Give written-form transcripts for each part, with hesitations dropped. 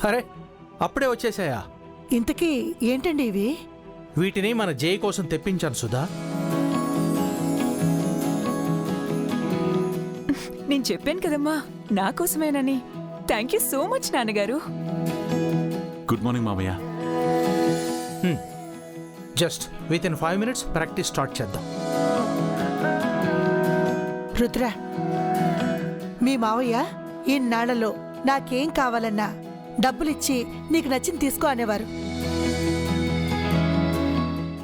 అరే అప్పుడే వచ్చేసాయా? ఇంతకీ ఏంటండి ఇవి? వీటిని మన జై కోసం తెప్పించాను సుధా. నేను చెప్పాను కదమ్మా నా కోసమేనని. థ్యాంక్ యూ సో మచ్ నాన్నగారు. గుడ్ మార్నింగ్ మామయ్య. Just with in 5 minutes practice start చేద్దాం. రుద్ర, మీ మావయ్య ఈనాళ్లలో నాకేం కావాలన్నా డబ్బులిచ్చి నీకు నచ్చింది తీసుకో అనేవారు.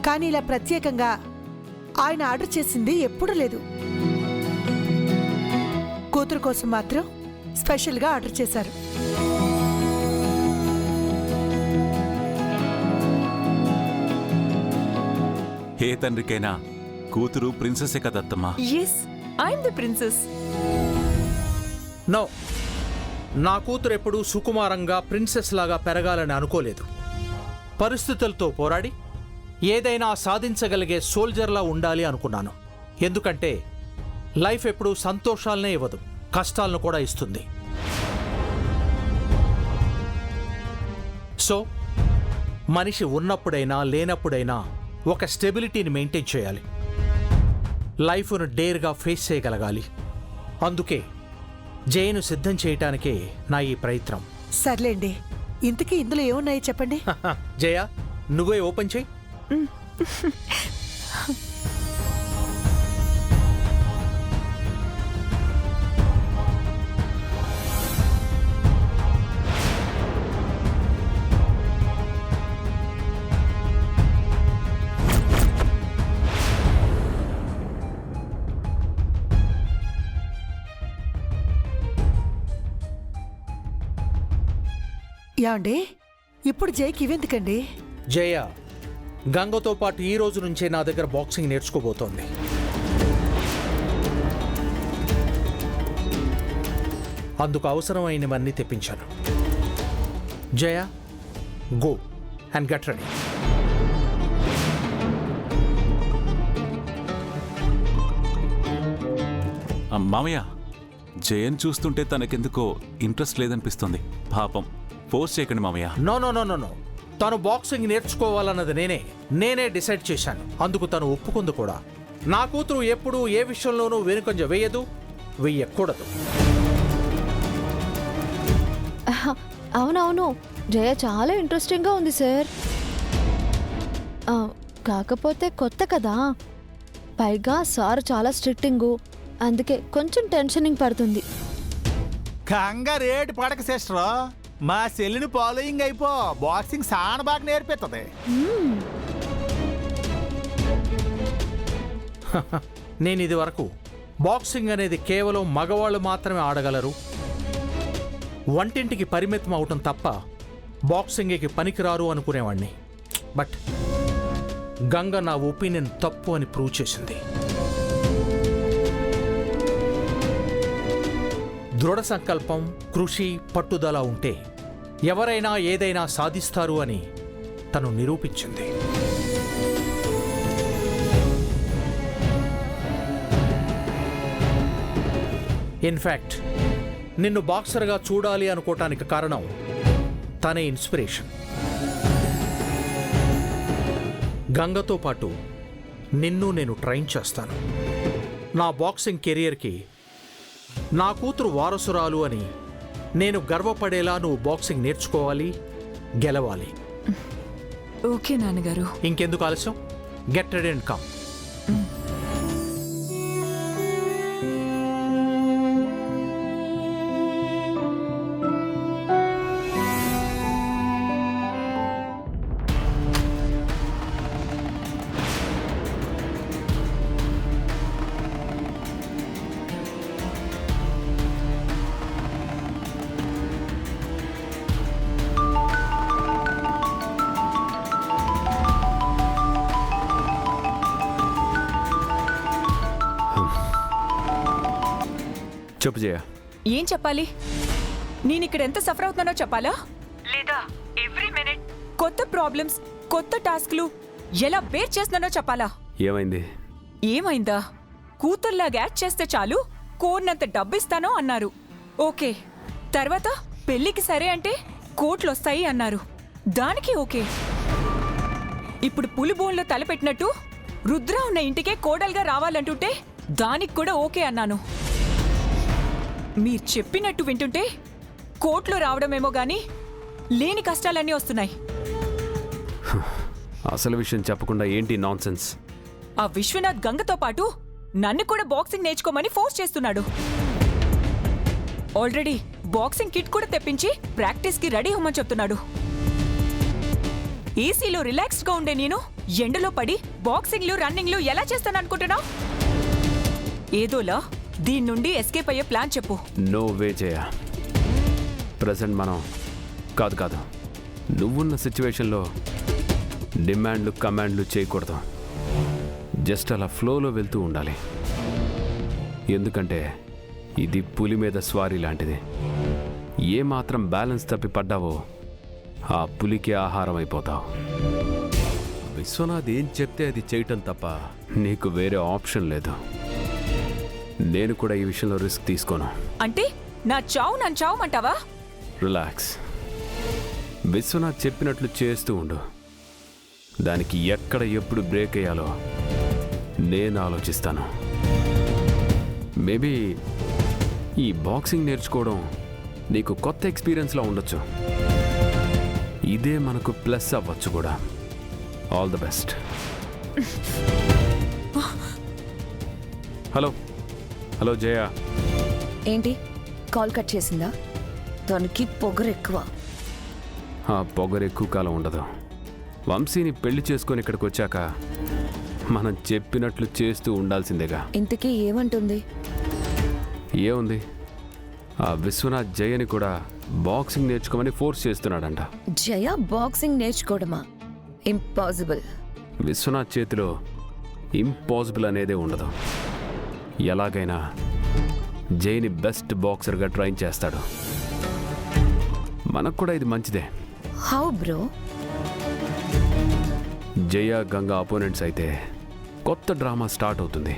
కానీ ఇలా ప్రత్యేకంగా ఆయన ఆర్డర్ చేసింది ఎప్పుడూ లేదు. కూతురు కోసం మాత్రం స్పెషల్గా ఆర్డర్ చేశారు. ఏ తండ్రికైనా కూతురు ప్రిన్సెస్ కదత్తమ్మా. Yes, I'm the princess. No, నా కూతురు ఎప్పుడూ సుకుమారంగా ప్రిన్సెస్ లాగా పెరగాలని అనుకోలేదు. పరిస్థితులతో పోరాడి ఏదైనా సాధించగలిగే సోల్జర్లా ఉండాలి అనుకున్నాను. ఎందుకంటే లైఫ్ ఎప్పుడూ సంతోషాలనే ఇవ్వదు, కష్టాలను కూడా ఇస్తుంది. సో మనిషి ఉన్నప్పుడైనా లేనప్పుడైనా ఒక స్టెబిలిటీని మెయింటైన్ చేయాలి. లైఫ్ను డేర్గా ఫేస్ చేయగలగాలి. అందుకే జైను సిద్ధం చేయటానికే నా ఈ ప్రయత్నం. సర్లేండి, ఇంతకీ ఇందులో ఏమున్నాయో చెప్పండి. జయ, నువ్వే ఓపెన్ చేయి. యాండి, ఇప్పుడు జైకి ఇవెందుకండి? జయ గంగతో పాటు ఈ రోజు నుంచే నా దగ్గర బాక్సింగ్ నేర్చుకోబోతోంది. అందుకు అవసరమైనవన్నీ తెప్పించాను. జయ, గో అండ్ గెట్ రెడీ. మామయ్య, జయన్ చూస్తుంటే తనకెందుకో ఇంట్రెస్ట్ లేదనిపిస్తుంది. పాపం, ఫోర్స్ చేయకండి మామయ్య. No no no no no, తను బాక్సింగ్ నేర్చుకోవాలన్నది నేనే డిసైడ్ చేశాను. అందుకు తను ఒప్పుకుంది కూడా. నా కూతురు ఎప్పుడూ ఏ విషయంలోనూ వెనుకంజ వేయదు, వెయ్యకూడదు. అవునవును, జయ చాలా ఇంట్రెస్టింగ్గా ఉంది సార్. కాకపోతే కొత్త కదా, పైగా సార్ చాలా స్ట్రిక్టింగు, అందుకే కొంచెం టెన్షనింగ్ పడుతుంది. కంగారేటు పడక సిస్టర్, మా సెల్లిని ఫాలోయింగ్ అయిపో. బాక్సింగ్ చాలా బాగా నేర్పిస్తుంది. నేను ఇది వరకు బాక్సింగ్ అనేది కేవలం మగవాళ్ళు మాత్రమే ఆడగలరు, వంటింటికి పరిమితం అవటం తప్ప బాక్సింగ్కి పనికిరారు అనుకునేవాణ్ణి. బట్ గంగ నా ఒపీనియన్ తప్పు అని ప్రూవ్ చేసింది. దృఢ సంకల్పం, కృషి, పట్టుదల ఉంటే ఎవరైనా ఏదైనా సాధిస్తారు అని తను నిరూపించింది. ఇన్ఫ్యాక్ట్ నిన్ను బాక్సర్గా చూడాలి అనుకోవటానికి కారణం తనే ఇన్స్పిరేషన్. గంగతో పాటు నిన్ను నేను ట్రైన్ చేస్తాను. నా బాక్సింగ్ కెరియర్కి నా కూతురు వారసురాలు అని నేను గర్వపడేలా నువ్వు బాక్సింగ్ నేర్చుకోవాలి, గెలవాలి. ఓకే నాన్నగారు. ఇంకెందుకు ఆలస్యం? Get ready and come. చెప్పు జయ. ఏం చెప్పాలి? నేనిక్కడ ఎంత సఫర్ అవుతున్నానో చెప్పాలా, లేదా ఎవ్రీ మినిట్ కొత్త ప్రాబ్లమ్స్, కొత్త టాస్క్లు ఎలా బేర్ చేస్తున్నానో చెప్పాలా? ఏమైంది? ఏమైందా? కూతుర్లాగా యాక్ట్ చేస్తే చాలు, కోరినంత డబ్బిస్తానో అన్నారు. ఓకే, తర్వాత పెళ్లికి సరే అంటే కోట్లు వస్తాయి అన్నారు. దానికి ఓకే. ఇప్పుడు పులిబోన్లో తలపెట్టినట్టు రుద్ర ఉన్న ఇంటికే కోడలుగా రావాలంటుంటే దానికి కూడా ఓకే అన్నాను. మీరు చెప్పినట్టు వింటుంటే కోట్లు రావడమేమో గాని లేని కష్టాలన్నీ వస్తున్నాయి. అసలు విషయం చెప్పకుండా ఏంటి నాన్సెన్స్? ఆ విశ్వనాథ్ గంగతో పాటు నన్ను కూడా బాక్సింగ్ నేర్చుకోమని ఫోర్స్ చేస్తున్నాడు. ఆల్రెడీ బాక్సింగ్ కిట్ కూడా తెప్పించి ప్రాక్టీస్కి రెడీ అవ్వమని చెప్తున్నాడు. ఏసీలో రిలాక్స్డ్గా ఉండే నేను ఎండలో పడి బాక్సింగ్లు రన్నింగ్లు ఎలా చేస్తాననుకుంటున్నావు? ఏదోలా దీని నుండి ఎస్కేప్ అయ్యే ప్లాన్ చెప్పు. నో వే జయ. ప్రజెంట్ మనం కాదు నువ్వున్న సిచ్యువేషన్లో డిమాండ్లు కమాండ్లు చేయకూడదు. జస్ట్ అలా ఫ్లోలో వెళ్తూ ఉండాలి. ఎందుకంటే ఇది పులి మీద స్వారీ లాంటిది. ఏమాత్రం బ్యాలెన్స్ తప్పి పడ్డావో ఆ పులికి ఆహారం అయిపోతావు. విశ్వనాథ్ ఏం చెప్తే అది చేయటం తప్ప నీకు వేరే ఆప్షన్ లేదు. నేను కూడా ఈ విషయంలో రిస్క్ తీసుకోను. అంటే నా చావు నన్ను చావమంటావా? రిలాక్స్. విశ్వనాథ్ చెప్పినట్లు చేస్తూ ఉండు. దానికి ఎక్కడ ఎప్పుడు బ్రేక్ అయ్యాలో నేను ఆలోచిస్తాను. మేబీ ఈ బాక్సింగ్ నేర్చుకోవడం నీకు కొత్త ఎక్స్పీరియన్స్లా ఉండొచ్చు. ఇదే మనకు ప్లస్ అవ్వచ్చు కూడా. All the best. హలో జయ. ఏంటి కాల్ కట్ చేసిందా? తనకి పొగరు ఎక్కువ. ఆ పొగరు ఎక్కువ కాలం ఉండదు. వంశీని పెళ్లి చేసుకొని ఇక్కడికి వచ్చాక మనం చెప్పినట్లు చేస్తూ ఉండాల్సిందేగా. ఇంతకీ ఏమంటుంది? ఏముంది, ఆ విశ్వనాథ్ జయని కూడా బాక్సింగ్ నేర్చుకోమని ఫోర్స్ చేస్తున్నాడంట. జయ బాక్సింగ్ నేర్చుకోవడమా? ఇంపాసిబుల్. విశ్వనాథ్ చేతిలో ఇంపాసిబుల్ అనేదే ఉండదు. ఎలాగైనా జయని బెస్ట్ బాక్సర్గా ట్రైన్ చేస్తాడు. మనకు కూడా ఇది మంచిదే. How bro? Jaya Ganga opponents అయితే కొత్త డ్రామా స్టార్ట్ అవుతుంది.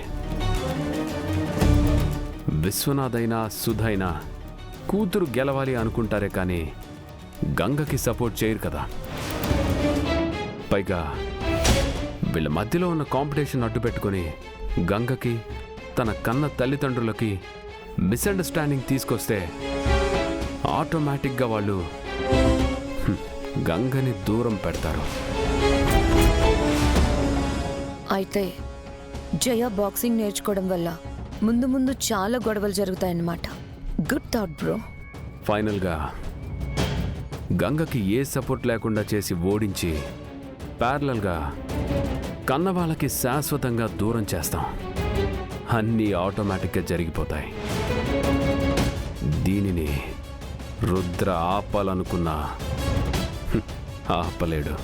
విశ్వనాథ్ అయినా సుధ అయినా కూతురు గెలవాలి అనుకుంటారే కానీ గంగకి సపోర్ట్ చేయరు కదా. పైగా వీళ్ళ మధ్యలో ఉన్న కాంపిటీషన్ అడ్డు పెట్టుకొని గంగకి తన కన్న తల్లిదండ్రులకి మిస్అండర్స్టాండింగ్ తీసుకొస్తే ఆటోమేటిక్గా వాళ్ళు గంగని దూరం పెడతారు. అయితే జయ బాక్సింగ్ నేర్చుకోవడం వల్ల ముందు ముందు చాలా గొడవలు జరుగుతాయన్నమాట. Good thought bro. ఫైనల్గా గంగకి ఏ సపోర్ట్ లేకుండా చేసి ఓడించి ప్యారలల్గా కన్న వాళ్ళకి శాశ్వతంగా దూరం చేస్తాం. అన్నీ ఆటోమేటిక్గా జరిగిపోతాయి. దీనిని రుద్ర ఆపాలనుకున్నా ఆపలేడు.